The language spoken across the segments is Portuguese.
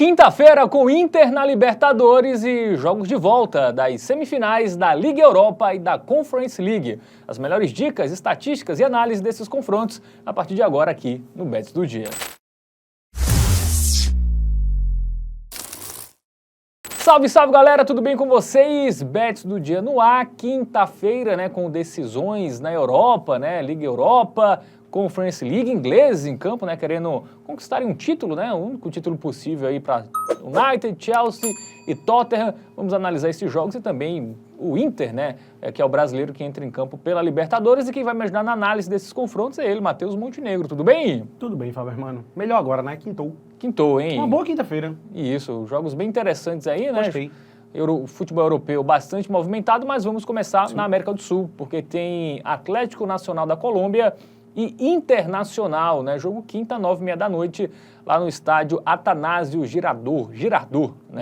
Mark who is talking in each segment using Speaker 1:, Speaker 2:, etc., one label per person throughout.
Speaker 1: Quinta-feira com Inter na Libertadores e jogos de volta das semifinais da Liga Europa e da Conference League. As melhores dicas, estatísticas e análises desses confrontos a partir de agora aqui no Bets do Dia. Salve, salve galera, tudo bem com vocês? Bets do Dia no ar, quinta-feira, com decisões na Europa, Liga Europa, Conference League, ingleses em campo, querendo conquistarem um título, o único título possível aí para United, Chelsea e Tottenham. Vamos analisar esses jogos e também o Inter, que é o brasileiro que entra em campo pela Libertadores, e quem vai me ajudar na análise desses confrontos é ele, Matheus Montenegro. Tudo bem?
Speaker 2: Tudo bem, Fábio Hermano. Melhor agora, Quintou.
Speaker 1: Quintou, hein?
Speaker 2: Uma boa quinta-feira.
Speaker 1: Isso, jogos bem interessantes aí,
Speaker 2: Gostei.
Speaker 1: Futebol europeu bastante movimentado, mas vamos começar na América do Sul, porque tem Atlético Nacional da Colômbia e Internacional, jogo quinta, 9h30 da noite, lá no estádio Atanásio Girardot,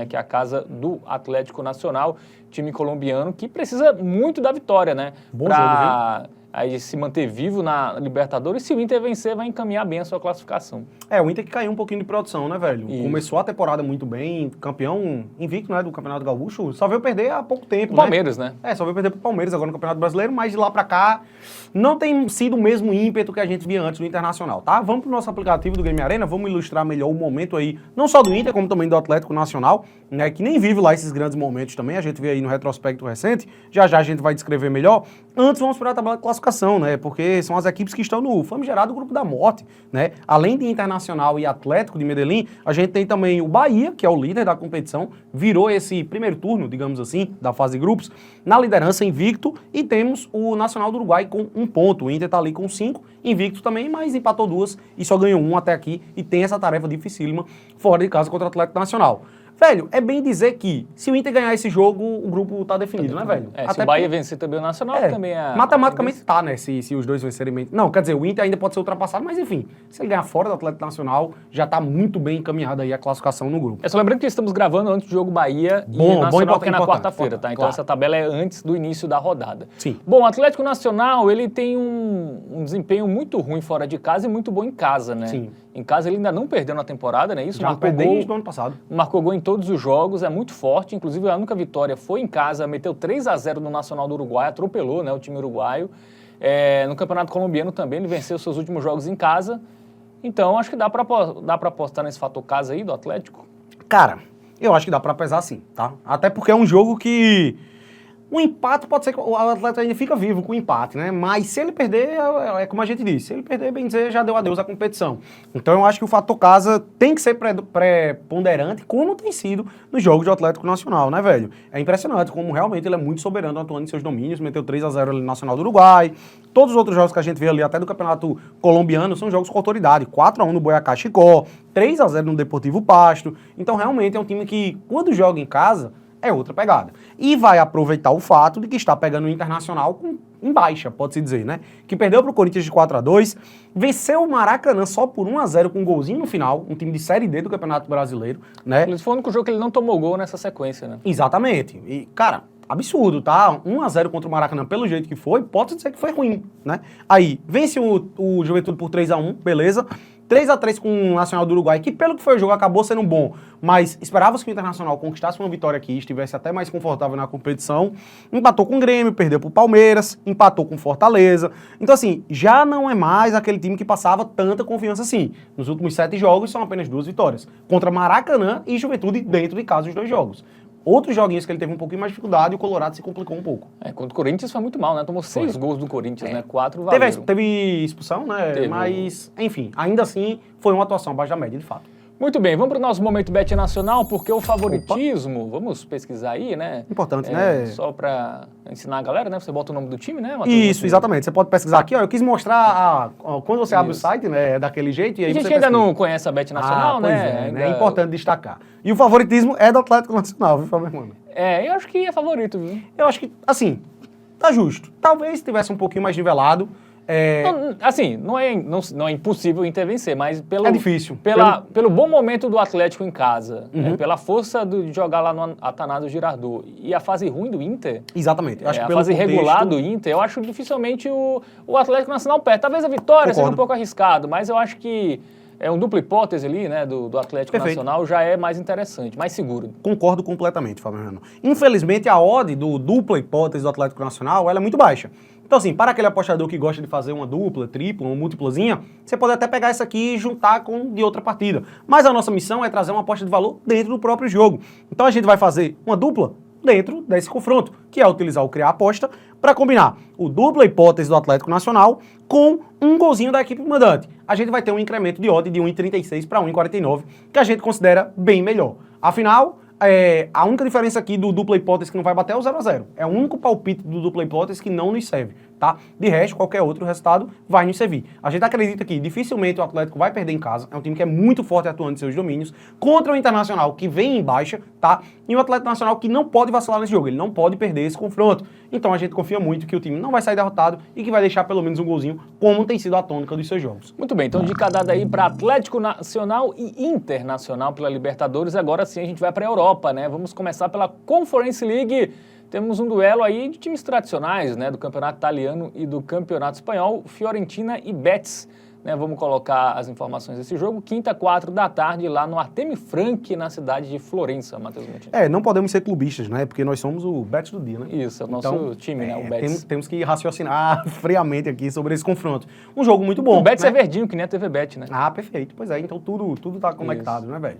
Speaker 1: que é a casa do Atlético Nacional, time colombiano que precisa muito da vitória,
Speaker 2: Bom jogo, viu?
Speaker 1: Aí se manter vivo na Libertadores. Se o Inter vencer, vai encaminhar bem a sua classificação.
Speaker 2: O Inter que caiu um pouquinho de produção, velho? Isso. Começou a temporada muito bem, campeão invicto, do Campeonato Gaúcho, só veio perder há pouco tempo,
Speaker 1: O Palmeiras,
Speaker 2: só veio perder pro Palmeiras agora no Campeonato Brasileiro, mas de lá pra cá não tem sido o mesmo ímpeto que a gente via antes do Internacional, tá? Vamos pro nosso aplicativo do Game Arena, vamos ilustrar melhor o momento aí, não só do Inter, como também do Atlético Nacional, que nem vive lá esses grandes momentos também, a gente vê aí no retrospecto recente, já a gente vai descrever melhor. Antes vamos para a tabela de classificação, porque são as equipes que estão no famigerado grupo da morte, Além de Internacional e Atlético de Medellín, a gente tem também o Bahia, que é o líder da competição, virou esse primeiro turno, digamos assim, da fase de grupos, na liderança invicto, e temos o Nacional do Uruguai com 1 ponto, o Inter tá ali com 5, invicto também, mas empatou 2 e só ganhou 1 até aqui, e tem essa tarefa dificílima fora de casa contra o Atlético Nacional. Velho, é bem dizer que se o Inter ganhar esse jogo, o grupo tá definido, velho?
Speaker 1: Se o Bahia vencer também o Nacional, também é...
Speaker 2: Matematicamente tá, se os dois vencerem... Não, quer dizer, o Inter ainda pode ser ultrapassado, mas enfim, se ele ganhar fora do Atlético Nacional, já tá muito bem encaminhada aí a classificação no grupo.
Speaker 1: Só lembrando que estamos gravando antes do jogo Bahia e Nacional, que é na quarta-feira, tá? Então claro. Essa tabela é antes do início da rodada.
Speaker 2: Sim.
Speaker 1: Bom, o Atlético Nacional, ele tem um desempenho muito ruim fora de casa e muito bom em casa,
Speaker 2: Sim.
Speaker 1: Em casa ele ainda não perdeu na temporada, Isso,
Speaker 2: já perdeu desde o ano passado.
Speaker 1: Marcou gol em todos os jogos, é muito forte, inclusive a única vitória foi em casa, meteu 3-0 no Nacional do Uruguai, atropelou, o time uruguaio. No Campeonato Colombiano também, ele venceu seus últimos jogos em casa. Então, acho que dá pra apostar nesse fator casa aí do Atlético?
Speaker 2: Cara, eu acho que dá pra pesar sim, tá? Até porque é um jogo que... Um empate pode ser que o Atlético ainda fica vivo com o empate, Mas se ele perder, é como a gente disse, se ele perder, bem dizer, já deu adeus à competição. Então eu acho que o fator casa tem que ser preponderante, como tem sido nos jogos do Atlético Nacional, velho? É impressionante como realmente ele é muito soberano atuando em seus domínios, meteu 3-0 ali no Nacional do Uruguai. Todos os outros jogos que a gente vê ali, até do Campeonato Colombiano, são jogos com autoridade. 4-1 no Boyacá Chicó, 3-0 no Deportivo Pasto. Então realmente é um time que, quando joga em casa, é outra pegada. E vai aproveitar o fato de que está pegando o Internacional em baixa, pode-se dizer, Que perdeu para o Corinthians de 4-2, venceu o Maracanã só por 1-0 com um golzinho no final, um time de Série D do Campeonato Brasileiro,
Speaker 1: Esse foi o único jogo que ele não tomou gol nessa sequência,
Speaker 2: Exatamente. E, cara, absurdo, tá? 1-0 contra o Maracanã, pelo jeito que foi, pode dizer que foi ruim, Aí, vence o Juventude por 3-1, beleza? 3-3 com o Nacional do Uruguai, que pelo que foi o jogo acabou sendo bom, mas esperava-se que o Internacional conquistasse uma vitória aqui, estivesse até mais confortável na competição. Empatou com o Grêmio, perdeu pro Palmeiras, empatou com Fortaleza. Então assim, já não é mais aquele time que passava tanta confiança assim. Nos últimos 7 jogos são apenas 2 vitórias, contra Maracanã e Juventude dentro de casa os 2 jogos. Outros joguinhos que ele teve um pouquinho mais de dificuldade e o Colorado se complicou um pouco.
Speaker 1: Contra o Corinthians foi muito mal, Tomou 6 gols do Corinthians, 4 valeram.
Speaker 2: Teve expulsão,
Speaker 1: Teve.
Speaker 2: Mas, enfim, ainda assim foi uma atuação abaixo da média, de fato.
Speaker 1: Muito bem, vamos para o nosso Momento Bet Nacional, porque o favoritismo, vamos pesquisar aí,
Speaker 2: Importante,
Speaker 1: Só para ensinar a galera, Você bota o nome do time, Matheus?
Speaker 2: Isso, exatamente. Você pode pesquisar aqui, eu quis mostrar quando você abre o site, daquele jeito, e aí
Speaker 1: a gente
Speaker 2: você
Speaker 1: ainda
Speaker 2: pesquisa.
Speaker 1: não conhece a Bet Nacional,
Speaker 2: Pois é importante destacar. E o favoritismo é do Atlético Nacional, viu, Fábio Hermano?
Speaker 1: Eu acho que é favorito, viu?
Speaker 2: Eu acho que, assim, tá justo. Talvez tivesse um pouquinho mais nivelado.
Speaker 1: Não é impossível o Inter vencer, mas
Speaker 2: é difícil.
Speaker 1: Pelo bom momento do Atlético em casa, pela força de jogar lá no Atanásio Girardot e a fase ruim do Inter...
Speaker 2: Exatamente.
Speaker 1: Acho que a fase regular do Inter, eu acho dificilmente o Atlético Nacional perde. Talvez a vitória seja um pouco arriscado, mas eu acho que um dupla hipótese ali, né, do Atlético Nacional já é mais interessante, mais seguro.
Speaker 2: Concordo completamente, Fabiano. Infelizmente, a odd do dupla hipótese do Atlético Nacional, ela é muito baixa. Então, assim, para aquele apostador que gosta de fazer uma dupla, tripla, uma múltiplazinha, você pode até pegar essa aqui e juntar com de outra partida. Mas a nossa missão é trazer uma aposta de valor dentro do próprio jogo. Então, a gente vai fazer uma dupla dentro desse confronto, que é utilizar o criar aposta para combinar o dupla hipótese do Atlético Nacional com um golzinho da equipe mandante. A gente vai ter um incremento de odd de 1,36 para 1,49, que a gente considera bem melhor. Afinal, a única diferença aqui do dupla hipótese que não vai bater é o 0 a 0. É o único palpite do dupla hipótese que não nos serve, tá? De resto, qualquer outro resultado vai nos servir. A gente acredita que dificilmente o Atlético vai perder em casa. É um time que é muito forte atuando em seus domínios. Contra o Internacional, que vem em baixa, tá? E o Atlético Nacional que não pode vacilar nesse jogo. Ele não pode perder esse confronto. Então a gente confia muito que o time não vai sair derrotado e que vai deixar pelo menos um golzinho, como tem sido a tônica dos seus jogos.
Speaker 1: Muito bem, então dica dada aí para Atlético Nacional e Internacional pela Libertadores. Agora sim a gente vai para a Europa, né? Vamos começar pela Conference League. Temos um duelo aí de times tradicionais, né? Do Campeonato Italiano e do Campeonato Espanhol, Fiorentina e Betis. Né, vamos colocar as informações desse jogo, quinta, 4 da tarde, lá no Artemio Franchi, na cidade de Florença, Matheus Monte.
Speaker 2: Não podemos ser clubistas, né? Porque nós somos o Betis do dia, né?
Speaker 1: Isso, é o nosso time, né? O Betis.
Speaker 2: Temos que raciocinar friamente aqui sobre esse confronto. Um jogo muito bom.
Speaker 1: O Betis,
Speaker 2: né?
Speaker 1: é verdinho, que nem a TV Bet, né?
Speaker 2: Ah, perfeito. Pois é, então tudo tá conectado, né, velho?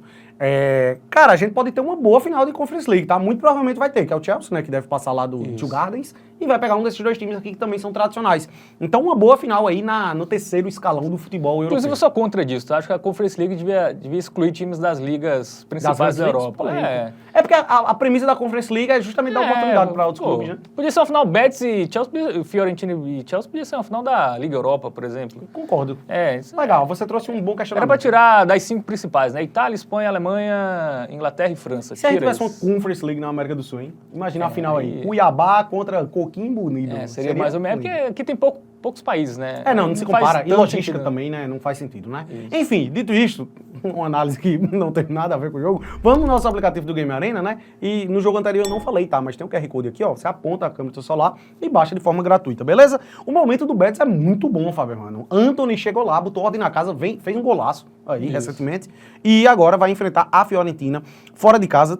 Speaker 2: Cara, a gente pode ter uma boa final de Conference League, tá? Muito provavelmente vai ter, que é o Chelsea, né? Que deve passar lá do Two Gardens e vai pegar um desses dois times aqui que também são tradicionais. Então, uma boa final aí no terceiro escalão do futebol europeu.
Speaker 1: Inclusive, eu sou contra disso, tá? Acho que a Conference League devia excluir times das ligas principais da Europa.
Speaker 2: É porque a premissa da Conference League é justamente dar oportunidade para outros clubes, né?
Speaker 1: Podia ser uma final Betis e Chelsea, Fiorentina e Chelsea, podia ser uma final da Liga Europa, por exemplo.
Speaker 2: Concordo.
Speaker 1: Isso
Speaker 2: legal, você trouxe um bom questionamento.
Speaker 1: Era para tirar das 5 principais, né? Itália, Espanha, Alemanha, Inglaterra e França.
Speaker 2: Se a gente tivesse uma Conference League na América do Sul, hein? Imagina a final aí. Cuiabá contra Coquimbo Unido.
Speaker 1: Seria mais ou menos, porque aqui tem poucos países, né?
Speaker 2: Não se compara. E logística também, né? Não faz sentido, né? Isso. Enfim, dito isto, uma análise que não tem nada a ver com o jogo, vamos no nosso aplicativo do Game Arena, né? E no jogo anterior eu não falei, tá? Mas tem um QR Code aqui, ó. Você aponta a câmera do seu celular e baixa de forma gratuita, beleza? O momento do Betis é muito bom, Fábio, mano. Anthony chegou lá, botou ordem na casa, fez um golaço aí recentemente. E agora vai enfrentar a Fiorentina fora de casa,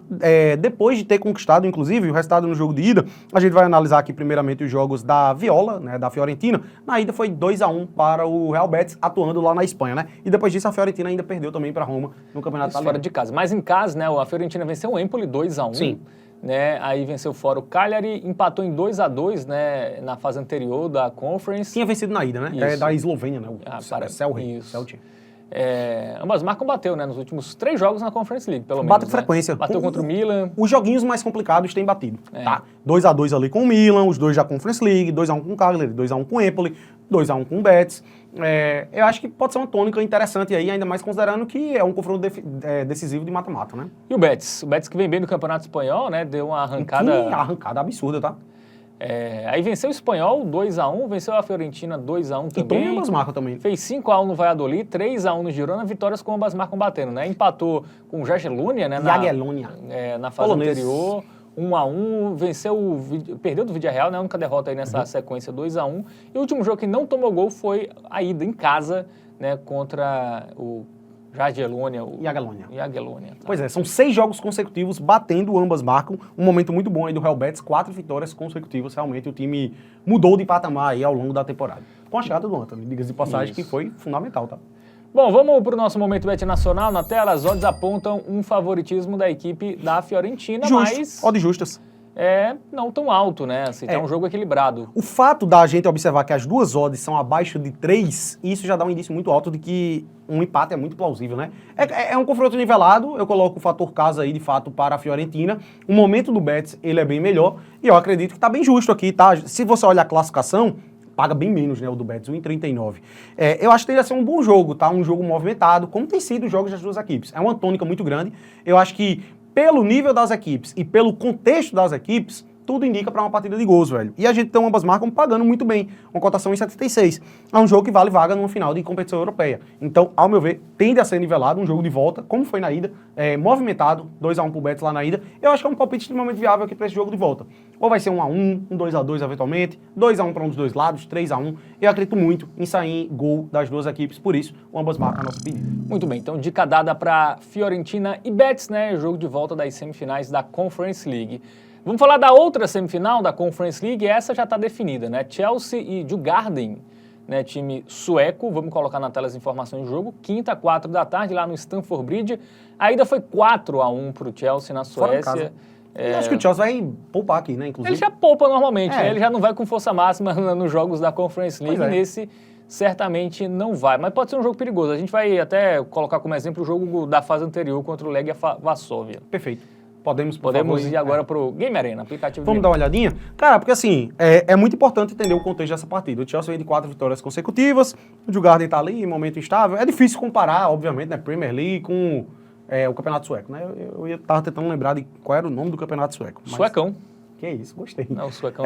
Speaker 2: depois de ter conquistado, inclusive, o resultado no jogo de ida. A gente vai analisar aqui primeiramente os jogos da Viola, né? Da Fiorentina. Na ida foi 2-1 para o Real Betis, atuando lá na Espanha, né? E depois disso a Fiorentina ainda perdeu também para Roma no Campeonato Italiano.
Speaker 1: Fora de casa. Mas em casa, né? A Fiorentina venceu o Empoli 2-1.
Speaker 2: Sim.
Speaker 1: Né? Aí venceu fora o Cagliari, empatou em 2-2, né? Na fase anterior da Conference.
Speaker 2: Tinha vencido na ida, né?
Speaker 1: Isso.
Speaker 2: É da Eslovênia, né?
Speaker 1: Celtic. Ambas marcas bateu, né? Nos últimos 3 jogos na Conference League, pelo menos.
Speaker 2: Bate com frequência.
Speaker 1: Bateu contra o Milan.
Speaker 2: Os joguinhos mais complicados têm batido, tá? 2-2 ali com o Milan, os dois da Conference League, 2-1 com o Cagliari, 2-1 com o Empoli, 2-1 com o Betis. Eu acho que pode ser uma tônica interessante aí, ainda mais considerando que é um confronto decisivo de mata-mata, né?
Speaker 1: E o Betis? O Betis que vem bem no Campeonato Espanhol, né? Deu uma arrancada...
Speaker 2: Que arrancada absurda, tá?
Speaker 1: Aí venceu o Espanhol 2-1, venceu a Fiorentina 2-1 também.
Speaker 2: E ambas marcam também.
Speaker 1: Fez 5-1 no Valladolid, 3-1 no Girona, vitórias com ambas marcam batendo, né? Empatou com o Jagiellonia, né? Na fase anterior, 1-1, perdeu do Villarreal, né? A única derrota aí nessa sequência, 2-1. E o último jogo que não tomou gol foi a ida em casa, né? Contra o Jagiellonia. Jagiellonia. Tá.
Speaker 2: Pois é, são 6 jogos consecutivos batendo, ambas marcam. Um momento muito bom aí do Real Betis, 4 vitórias consecutivas. Realmente o time mudou de patamar aí ao longo da temporada. Com a chegada do Antony, diga de passagem, que foi fundamental, tá?
Speaker 1: Bom, vamos para o nosso Momento Bet Nacional. Na tela, as odds apontam um favoritismo da equipe da Fiorentina, mas...
Speaker 2: Odds justas.
Speaker 1: Não tão alto, né? Assim, tá um jogo equilibrado.
Speaker 2: O fato da gente observar que as duas odds são abaixo de 3, isso já dá um indício muito alto de que um empate é muito plausível, né? É um confronto nivelado, eu coloco o fator casa aí, de fato, para a Fiorentina. O momento do Betis, ele é bem melhor, e eu acredito que tá bem justo aqui, tá? Se você olhar a classificação, paga bem menos, né, o do Betis, 1,39. Eu acho que teria ser um bom jogo, tá? Um jogo movimentado, como tem sido os jogos das duas equipes. É uma tônica muito grande. Eu acho que pelo nível das equipes e pelo contexto das equipes, tudo indica para uma partida de gols, velho. E a gente tem ambas marcas pagando muito bem, uma cotação em 76. É um jogo que vale vaga numa final de competição europeia. Então, ao meu ver, tende a ser nivelado, um jogo de volta, como foi na ida, movimentado, 2-1 pro Betis lá na ida. Eu acho que é um palpite extremamente viável aqui para esse jogo de volta. Ou vai ser 1-1, um 2-2 eventualmente, 2-1 para um dos dois lados, 3-1. Eu acredito muito em sair gol das duas equipes, por isso, ambas marcam a nossa pedida.
Speaker 1: Muito bem, então dica dada para Fiorentina e Betis, né? Jogo de volta das semifinais da Conference League. Vamos falar da outra semifinal da Conference League, essa já está definida, né? Chelsea e Djurgården, né? Time sueco, vamos colocar na tela as informações do jogo, quinta, 4 da tarde, lá no Stamford Bridge. A ida foi 4-1 para o Chelsea na Suécia.
Speaker 2: Eu acho que o Chelsea vai poupar aqui, né, inclusive.
Speaker 1: Ele já poupa normalmente, né? Ele já não vai com força máxima nos jogos da Conference League, nesse certamente não vai. Mas pode ser um jogo perigoso. A gente vai até colocar como exemplo o jogo da fase anterior contra o Legia Varsóvia.
Speaker 2: Perfeito. Podemos
Speaker 1: ir agora para o Game Arena, aplicativo.
Speaker 2: Vamos dar uma olhadinha? Cara, porque assim, é muito importante entender o contexto dessa partida. O Chelsea vem de 4 vitórias consecutivas, o Djurgården tá ali em momento instável. É difícil comparar, obviamente, né, Premier League com o Campeonato Sueco, né? Eu tava tentando lembrar de qual era o nome do Campeonato Sueco. Mas...
Speaker 1: Suecão.
Speaker 2: Que é isso, gostei.
Speaker 1: Não, o Suecão.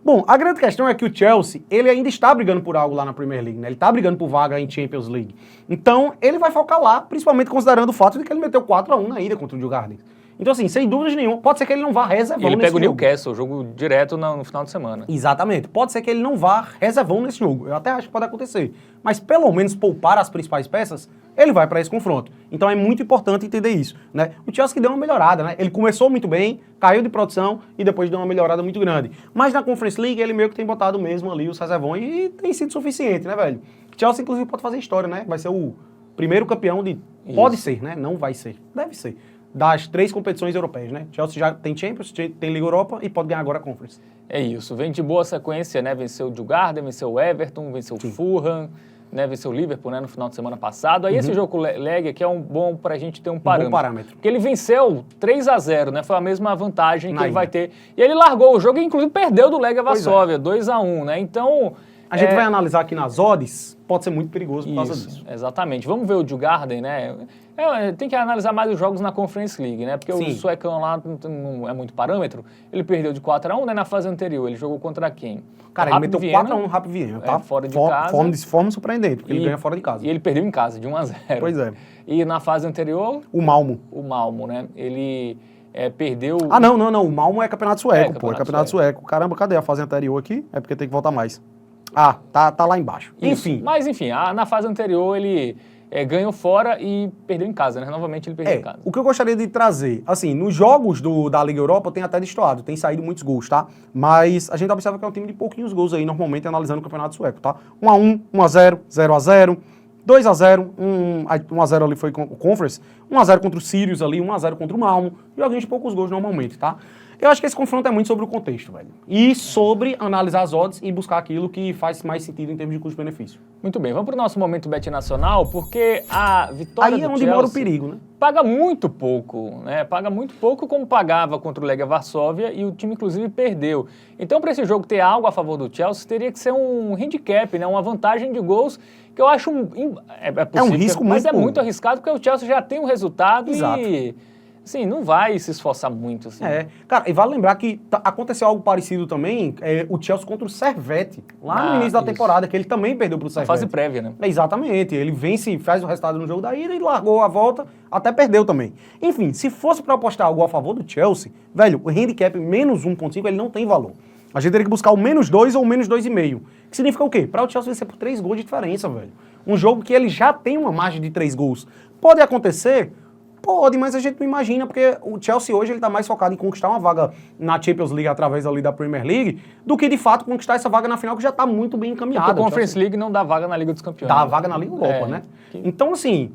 Speaker 2: Bom, a grande questão é que o Chelsea, ele ainda está brigando por algo lá na Premier League, né? Ele está brigando por vaga em Champions League. Então, ele vai focar lá, principalmente considerando o fato de que ele meteu 4-1 na ida contra o Djurgården. Então, assim, sem dúvidas nenhuma, pode ser que ele não vá reservão
Speaker 1: nesse jogo. Ele pega o Newcastle,
Speaker 2: jogo.
Speaker 1: jogo direto no final de semana.
Speaker 2: Exatamente. Pode ser que ele não vá reservão nesse jogo. Eu até acho que pode acontecer. Mas, pelo menos, poupar as principais peças, ele vai para esse confronto. Então, é muito importante entender isso, né? O Chelsea que deu uma melhorada, né? Ele começou muito bem, caiu de produção e depois deu uma melhorada muito grande. Mas na Conference League, ele meio que tem botado mesmo ali os reservões e tem sido suficiente, né, velho? O Chelsea, inclusive, pode fazer história, né? Vai ser o primeiro campeão de... Isso. Pode ser, né? Não vai ser. Deve ser. Das 3 competições europeias, né? Chelsea já tem Champions, tem Liga Europa e pode ganhar agora a Conference.
Speaker 1: É isso, vem de boa sequência, né? Venceu o Djurgården, venceu o Everton, venceu o Fulham, né? Venceu o Liverpool, né? No final de semana passado. Aí esse jogo com o Legia aqui é bom pra gente ter um parâmetro.
Speaker 2: Bom parâmetro.
Speaker 1: Porque ele venceu 3-0, né? Foi a mesma vantagem que ele vai ter. E ele largou o jogo e inclusive perdeu do Legia Varsóvia, 2-1, né? Então...
Speaker 2: A gente vai analisar aqui nas odds, pode ser muito perigoso por causa disso.
Speaker 1: Exatamente. Vamos ver o Djurgården, né? Tem que analisar mais os jogos na Conference League, né? Porque o suecão lá não é muito parâmetro. Ele perdeu de 4-1, né? Na fase anterior. Ele jogou contra quem?
Speaker 2: Cara, ele meteu 4-1 Rapid Viena, tá?
Speaker 1: Fora de casa.
Speaker 2: De forma surpreendente, porque ele ganha fora de casa.
Speaker 1: E ele perdeu em casa, de 1-0.
Speaker 2: Pois é.
Speaker 1: E na fase anterior...
Speaker 2: O Malmo.
Speaker 1: O Malmo, né? Ele perdeu...
Speaker 2: Ah, não. O Malmo é campeonato sueco, pô. É campeonato sueco. Caramba, cadê a fase anterior aqui? É porque tem que voltar mais. Ah, tá lá embaixo.
Speaker 1: Isso. Enfim. Mas, enfim, na fase anterior ele ganhou fora e perdeu em casa, né? Novamente ele perdeu em casa.
Speaker 2: O que eu gostaria de trazer, assim, nos jogos da Liga Europa tem até destoado, tem saído muitos gols, tá? Mas a gente observa que é um time de pouquinhos gols aí, normalmente, analisando o campeonato sueco, tá? 1-1, 1-0, 0-0, 2-0, 1-0 ali foi com o Conference, 1-0 contra o Sirius ali, 1-0 contra o Malmo, joguinhos de poucos gols normalmente, tá? Eu acho que esse confronto é muito sobre o contexto, velho. E sobre analisar as odds e buscar aquilo que faz mais sentido em termos de custo-benefício.
Speaker 1: Muito bem, vamos para o nosso momento Bet Nacional, porque a vitória
Speaker 2: aí é
Speaker 1: do
Speaker 2: onde
Speaker 1: Chelsea
Speaker 2: mora o perigo, né?
Speaker 1: Paga muito pouco, né? Paga muito pouco como pagava contra o Legia Varsóvia e o time, inclusive, perdeu. Então, para esse jogo ter algo a favor do Chelsea, teria que ser um handicap, né? Uma vantagem de gols que eu acho...
Speaker 2: É um risco muito...
Speaker 1: Mas é muito arriscado, porque o Chelsea já tem um resultado.
Speaker 2: Exato.
Speaker 1: E... Sim, não vai se esforçar muito, assim.
Speaker 2: Cara, e vale lembrar que aconteceu algo parecido também, o Chelsea contra o Servette, lá no início da temporada, que ele também perdeu pro Servette.
Speaker 1: Na fase prévia, né?
Speaker 2: Exatamente, ele vence, faz o resultado no jogo da ida e largou a volta, até perdeu também. Enfim, se fosse pra apostar algo a favor do Chelsea, velho, o handicap menos 1.5, ele não tem valor. A gente teria que buscar o -2 ou o -2,5. Que significa o quê? Pra o Chelsea vencer por 3 gols de diferença, velho. Um jogo que ele já tem uma margem de 3 gols. Pode acontecer... Pode, mas a gente não imagina, porque o Chelsea hoje ele tá mais focado em conquistar uma vaga na Champions League através ali da Premier League, do que de fato conquistar essa vaga na final que já tá muito bem encaminhada.
Speaker 1: Porque a Conference League não dá vaga na Liga dos Campeões.
Speaker 2: Dá vaga na Liga Europa, né? Então, assim,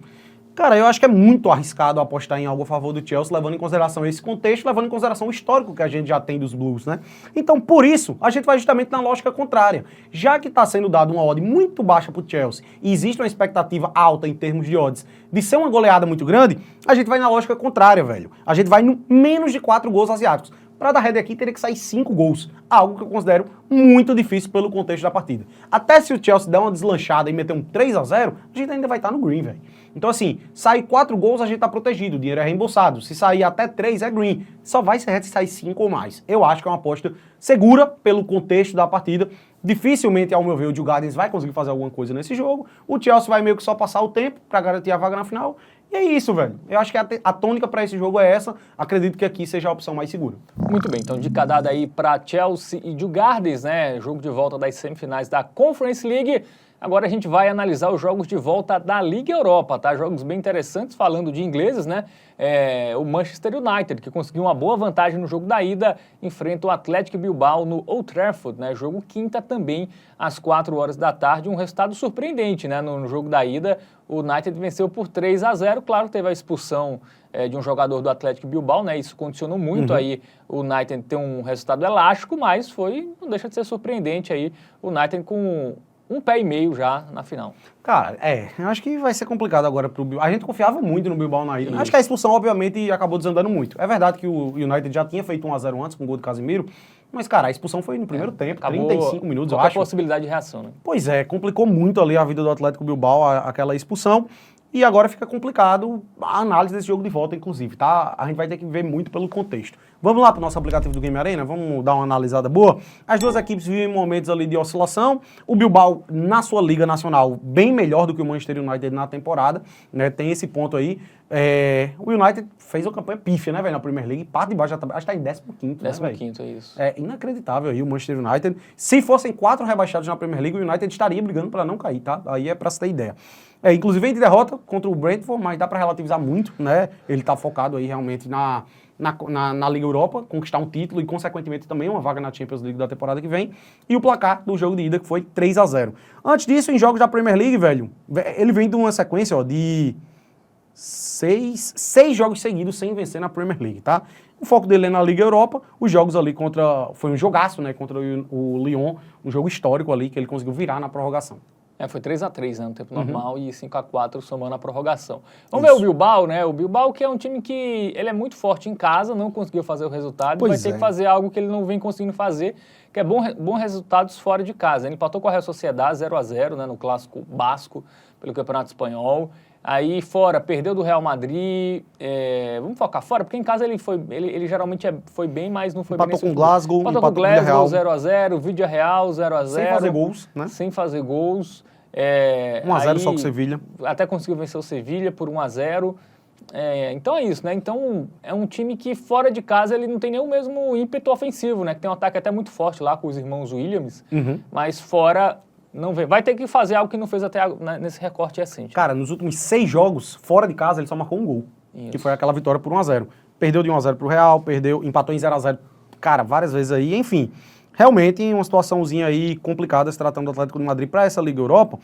Speaker 2: cara, eu acho que é muito arriscado apostar em algo a favor do Chelsea, levando em consideração esse contexto, levando em consideração o histórico que a gente já tem dos Blues, né? Então, por isso, a gente vai justamente na lógica contrária. Já que está sendo dado uma odd muito baixa pro Chelsea e existe uma expectativa alta em termos de odds de ser uma goleada muito grande, a gente vai na lógica contrária, velho. A gente vai no menos de 4 gols asiáticos. Para dar header aqui, teria que sair 5 gols. Algo que eu considero muito difícil pelo contexto da partida. Até se o Chelsea der uma deslanchada e meter um 3-0, a gente ainda vai estar no green, velho. Então assim, sair 4 gols, a gente tá protegido, o dinheiro é reembolsado. Se sair até 3, é green. Só vai ser header se sair 5 ou mais. Eu acho que é uma aposta segura pelo contexto da partida. Dificilmente, ao meu ver, o Djurgården Gardens vai conseguir fazer alguma coisa nesse jogo. O Chelsea vai meio que só passar o tempo para garantir a vaga na final. E é isso, velho. Eu acho que a tônica para esse jogo é essa. Acredito que aqui seja a opção mais segura.
Speaker 1: Muito bem, então dica dada aí para Chelsea e Djurgården Gardens, né? Jogo de volta das semifinais da Conference League. Agora a gente vai analisar os jogos de volta da Liga Europa, tá? Jogos bem interessantes, falando de ingleses, né? O Manchester United, que conseguiu uma boa vantagem no jogo da ida, enfrenta o Athletic Bilbao no Old Trafford, né? Jogo quinta também, às 4 horas da tarde, um resultado surpreendente, né? No jogo da ida, o United venceu por 3-0, claro, teve a expulsão de um jogador do Athletic Bilbao, né? Isso condicionou muito aí o United ter um resultado elástico, mas não deixa de ser surpreendente aí o United com um pé e meio já na final.
Speaker 2: Cara, eu acho que vai ser complicado agora pro Bilbao. A gente confiava muito no Bilbao na ida. Acho que a expulsão, obviamente, acabou desandando muito. É verdade que o United já tinha feito 1-0 antes com o gol do Casemiro, mas, cara, a expulsão foi no primeiro tempo, acabou 35 minutos, eu acho.
Speaker 1: Qualquer possibilidade de reação, né?
Speaker 2: Pois é, complicou muito ali a vida do Atlético Bilbao, aquela expulsão. E agora fica complicado a análise desse jogo de volta, inclusive, tá? A gente vai ter que ver muito pelo contexto. Vamos lá para o nosso aplicativo do Game Arena? Vamos dar uma analisada boa? As duas equipes vivem momentos ali de oscilação. O Bilbao, na sua Liga Nacional, bem melhor do que o Manchester United na temporada, né? Tem esse ponto aí. O United fez uma campanha pífia, né, velho, na Premier League. Parte de baixo já tá, acho que tá em 15º, né, velho?
Speaker 1: 15º, é isso.
Speaker 2: É inacreditável aí o Manchester United. Se fossem 4 rebaixados na Premier League, o United estaria brigando para não cair, tá? Aí é para você ter ideia. Inclusive, de derrota contra o Brentford, mas dá para relativizar muito, né? Ele tá focado aí realmente na Liga Europa, conquistar um título e, consequentemente, também uma vaga na Champions League da temporada que vem. E o placar do jogo de ida, que foi 3-0. Antes disso, em jogos da Premier League, velho, ele vem de uma sequência, ó, de 6 jogos seguidos sem vencer na Premier League, tá? O foco dele é na Liga Europa, os jogos ali foi um jogaço, né, contra o Lyon, um jogo histórico ali que ele conseguiu virar na prorrogação.
Speaker 1: Foi 3-3, né, no tempo normal, e 5-4 somando a prorrogação. Vamos ver o Bilbao, né? O Bilbao, que é um time que ele é muito forte em casa, não conseguiu fazer o resultado, vai ter que fazer algo que ele não vem conseguindo fazer, que é bons resultados fora de casa. Ele empatou com a Real Sociedade 0-0, né, no clássico basco, pelo Campeonato Espanhol. Aí fora, perdeu do Real Madrid. Vamos focar fora, porque em casa ele geralmente foi bem, mas não foi
Speaker 2: empatou
Speaker 1: bem.
Speaker 2: Com Glasgow,
Speaker 1: empatou com Glasgow 0-0, Vídea Real 0-0.
Speaker 2: Sem fazer gols, né?
Speaker 1: Sem fazer gols.
Speaker 2: 1-0 só com o Sevilha.
Speaker 1: Até conseguiu vencer o Sevilha por 1-0. Então é isso, né? Então é um time que fora de casa ele não tem nem o mesmo ímpeto ofensivo, né? Que tem um ataque até muito forte lá com os irmãos Williams, mas fora não vê. Vai ter que fazer algo que não fez até nesse recorte recente.
Speaker 2: Cara, nos últimos 6 jogos, fora de casa, ele só marcou um gol. Isso. Que foi aquela vitória por 1-0. Perdeu de 1-0 pro Real, empatou em 0-0, cara, várias vezes aí, enfim. Realmente uma situaçãozinha aí complicada se tratando do Atlético de Madrid para essa Liga Europa.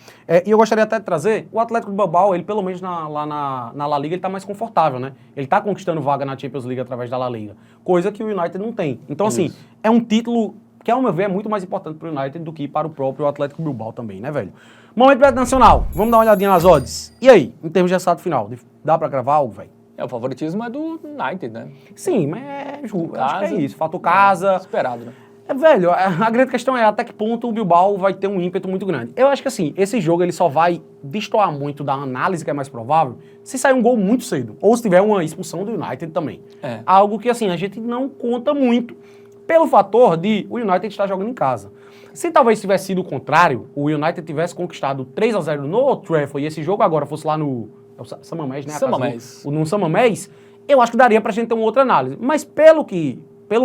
Speaker 2: E eu gostaria até de trazer, o Atlético de Bilbao, ele pelo menos lá na La Liga, ele tá mais confortável, né? Ele tá conquistando vaga na Champions League através da La Liga, coisa que o United não tem. Então, assim, é um título que, ao meu ver, é muito mais importante para o United do que para o próprio Atlético Bilbao também, né, velho? Momento Beto Nacional, vamos dar uma olhadinha nas odds. E aí, em termos de resultado final, dá para gravar algo, velho?
Speaker 1: O favoritismo é do United, né?
Speaker 2: Sim, mas acho que é isso, fator casa.
Speaker 1: Esperado, né?
Speaker 2: Velho, a grande questão é até que ponto o Bilbao vai ter um ímpeto muito grande. Eu acho que assim, esse jogo ele só vai destoar muito da análise que é mais provável se sair um gol muito cedo, ou se tiver uma expulsão do United também. Algo que assim, a gente não conta muito pelo fator de o United estar jogando em casa. Se talvez tivesse sido o contrário, o United tivesse conquistado 3-0 no Old Trafford e esse jogo agora fosse lá no San Mamés, né? No San Mamés, eu acho que daria pra gente ter uma outra análise. Mas pelo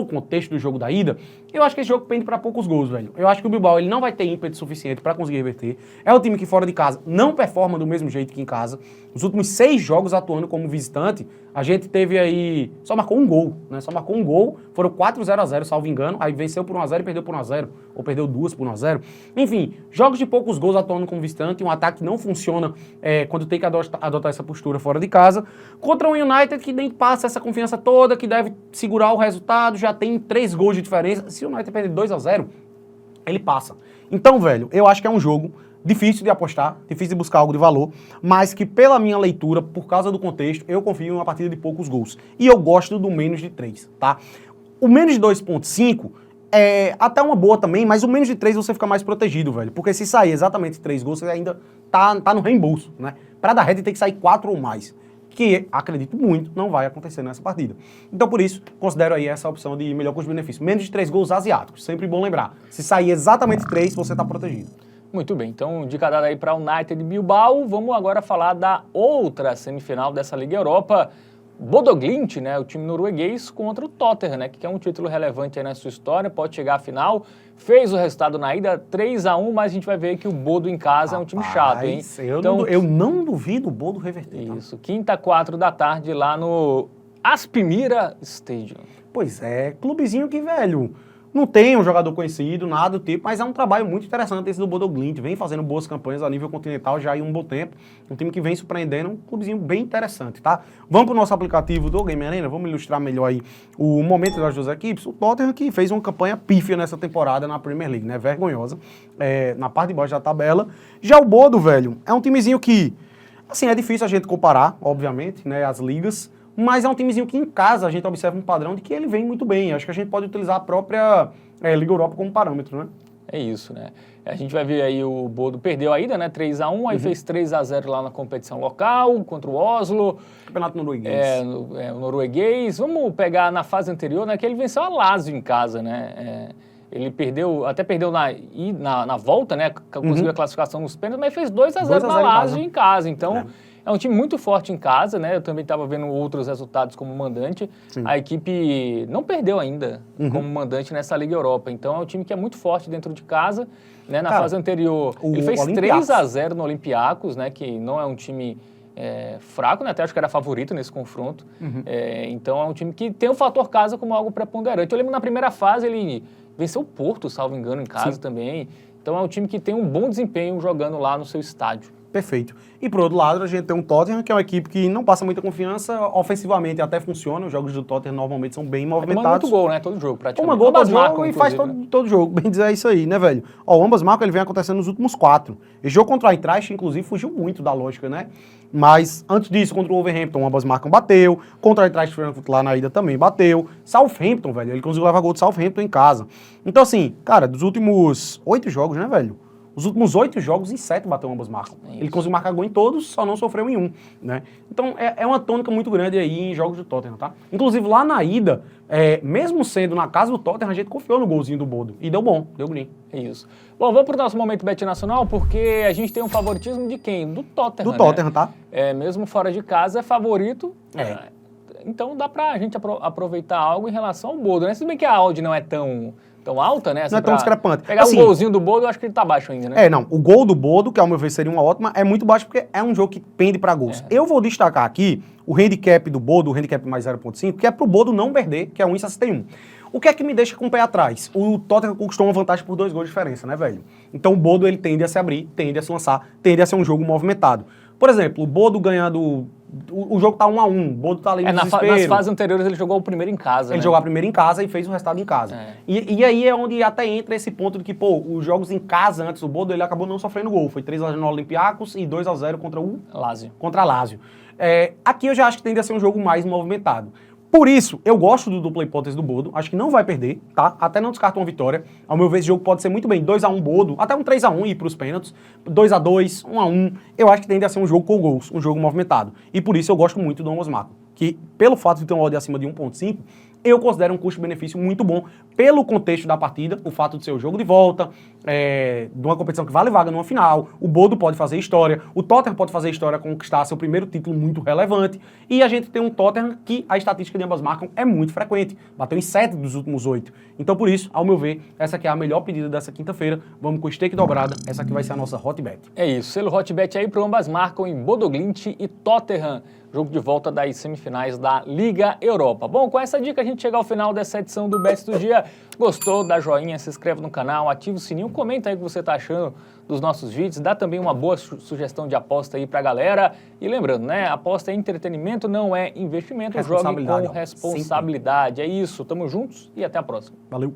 Speaker 2: contexto do jogo da ida, eu acho que esse jogo pende para poucos gols, velho. Eu acho que o Bilbao ele não vai ter ímpeto suficiente para conseguir reverter. É o time que fora de casa não performa do mesmo jeito que em casa. Os últimos 6 jogos atuando como visitante, a gente teve aí... Só marcou um gol, né? Só marcou um gol. Foram 4-0-0, salvo engano. Aí venceu por 1-0 e perdeu por 1-0. Ou perdeu 2 por 1-0. Enfim, jogos de poucos gols atuando como visitante. Um ataque que não funciona quando tem que adotar essa postura fora de casa. Contra um United que nem passa essa confiança toda, que deve segurar o resultado. Já tem 3 gols de diferença. Se o United perder 2-0, ele passa. Então, velho, eu acho que é um jogo difícil de apostar, difícil de buscar algo de valor, mas que pela minha leitura, por causa do contexto, eu confio em uma partida de poucos gols. E eu gosto do menos de 3, tá? O menos de 2,5 é até uma boa também, mas o menos de 3 você fica mais protegido, velho. Porque se sair exatamente 3 gols, você ainda tá no reembolso, né? Pra dar head tem que sair 4 ou mais. Que, acredito muito, não vai acontecer nessa partida. Então, por isso, considero aí essa opção de melhor custo-benefício. Menos de 3 gols asiáticos, sempre bom lembrar. Se sair exatamente 3, você tá protegido.
Speaker 1: Muito bem, então dica dada aí para o United Bilbao. Vamos agora falar da outra semifinal dessa Liga Europa. Bodo Glimt, né, o time norueguês, contra o Tottenham, né, que é um título relevante aí na sua história, pode chegar à final. Fez o resultado na ida 3-1, mas a gente vai ver que o Bodo em casa é um time chato, hein?
Speaker 2: Eu não duvido o Bodo reverter.
Speaker 1: Isso, quinta, 4 da tarde, lá no Aspmyra Stadium.
Speaker 2: Pois é, clubezinho que, velho, não tem um jogador conhecido, nada do tipo, mas é um trabalho muito interessante esse do Bodo Glimt. Vem fazendo boas campanhas a nível continental já há um bom tempo. Um time que vem surpreendendo, um clubezinho bem interessante, tá? Vamos pro nosso aplicativo do Game Arena, vamos ilustrar melhor aí o momento das duas equipes. O Tottenham que fez uma campanha pífia nessa temporada na Premier League, né? Vergonhosa, na parte de baixo da tabela. Já o Bodo, velho, é um timezinho que, assim, é difícil a gente comparar, obviamente, né, as ligas, mas é um timezinho que em casa a gente observa um padrão de que ele vem muito bem. Acho que a gente pode utilizar a própria Liga Europa como parâmetro, né?
Speaker 1: É isso, né? A gente vai ver aí o Bodo perdeu a ida, né? 3-1, aí fez 3-0 lá na competição local, contra o Oslo.
Speaker 2: Campeonato norueguês.
Speaker 1: O norueguês. Vamos pegar na fase anterior, né? Que ele venceu a Lazio em casa, né? Ele até perdeu na volta, né? Conseguiu a classificação nos pênaltis, mas fez 2-0 na Lazio em casa. Então, é um time muito forte em casa, né? Eu também estava vendo outros resultados como mandante. Sim. A equipe não perdeu ainda como mandante nessa Liga Europa. Então, é um time que é muito forte dentro de casa. Né? Na fase anterior, ele fez 3-0 no Olympiacos, né? Que não é um time fraco, né? Até acho que era favorito nesse confronto. Então, é um time que tem o fator casa como algo preponderante. Eu lembro na primeira fase, ele venceu o Porto, salvo engano, em casa também. Então, é um time que tem um bom desempenho jogando lá no seu estádio.
Speaker 2: Perfeito. E por outro lado, a gente tem um Tottenham, que é uma equipe que não passa muita confiança, ofensivamente até funciona, os jogos do Tottenham normalmente são bem movimentados.
Speaker 1: Toma muito gol, né? Todo jogo, praticamente.
Speaker 2: Toma gol todo jogo e faz todo jogo, bem dizer isso aí, né, velho? Ó, ambas marcam, ele vem acontecendo nos últimos 4. Esse jogo contra o Eintracht, inclusive, fugiu muito da lógica, né? Mas antes disso, contra o Wolverhampton, ambas marcam, bateu. Contra o Eintracht Frankfurt lá na ida também bateu. Southampton, velho, ele conseguiu levar gol do Southampton em casa. Então, assim, cara, dos últimos 8 jogos, né, velho? Os últimos 8 jogos, em 7 bateu ambas marcas. Ele conseguiu marcar gol em todos, só não sofreu em um, né? Então, é uma tônica muito grande aí em jogos do Tottenham, tá? Inclusive, lá na ida, mesmo sendo na casa do Tottenham, a gente confiou no golzinho do Bodo. E deu bom, deu green.
Speaker 1: Isso. Bom, vamos pro nosso momento Bet Nacional, porque a gente tem um favoritismo de quem? Do Tottenham,
Speaker 2: Do Tottenham, tá?
Speaker 1: Mesmo fora de casa, é favorito. Então, dá pra gente aproveitar algo em relação ao Bodo, né? Se bem que a odd não é tão alta, né? Assim,
Speaker 2: não é tão discrepante.
Speaker 1: Pegar assim, o golzinho do Bodo, eu acho que ele tá baixo ainda, né?
Speaker 2: Não. O gol do Bodo, que ao meu ver seria uma ótima, é muito baixo porque é um jogo que pende pra gols. Eu vou destacar aqui o handicap do Bodo, o handicap mais 0,5, que é pro Bodo não perder, que é 1,61. O que é que me deixa com o pé atrás? O Tottenham conquistou uma vantagem por 2 gols de diferença, né, velho? Então o Bodo, ele tende a se abrir, tende a se lançar, tende a ser um jogo movimentado. Por exemplo, o Bodo ganhando... O jogo tá 1-1, o Bodo tá ali no desespero.
Speaker 1: Nas fases anteriores ele jogou o primeiro em casa,
Speaker 2: Ele jogou a primeira em casa e fez o resultado em casa. E aí é onde até entra esse ponto de que, pô, os jogos em casa antes do Bodo, ele acabou não sofrendo gol. Foi 3-0 no Olympiacos e 2-0 contra o...
Speaker 1: Lazio.
Speaker 2: Contra a Lazio. Aqui eu já acho que tende a ser um jogo mais movimentado. Por isso, eu gosto do dupla hipótese do Bodo, acho que não vai perder, tá? Até não descarto uma vitória. Ao meu ver, esse jogo pode ser muito bem 2-1 Bodo, até um 3-1 e ir pros pênaltis, 2-2, 1-1. Eu acho que tende a ser um jogo com gols, um jogo movimentado. E por isso eu gosto muito do ambos marcam, que pelo fato de ter um odd acima de 1,5, eu considero um custo-benefício muito bom pelo contexto da partida, o fato de ser o jogo de volta, de uma competição que vale vaga numa final, o Bodo pode fazer história, o Tottenham pode fazer história, conquistar seu primeiro título muito relevante, e a gente tem um Tottenham que a estatística de ambas marcam é muito frequente, bateu em 7 dos últimos 8. Então por isso, ao meu ver, essa aqui é a melhor pedida dessa quinta-feira, vamos com stake dobrada, essa aqui vai ser a nossa hot bet.
Speaker 1: É isso, selo hot bet aí para ambas marcam em Bodo Glimt e Tottenham, jogo de volta das semifinais da Liga Europa. Bom, com essa dica a gente chega ao final dessa edição do Bets do Dia. Gostou? Dá joinha, se inscreve no canal, ativa o sininho, comenta aí o que você está achando dos nossos vídeos, dá também uma boa sugestão de aposta aí pra galera. E lembrando, né, aposta é entretenimento, não é investimento, jogue com responsabilidade. É isso, tamo juntos e até a próxima.
Speaker 2: Valeu!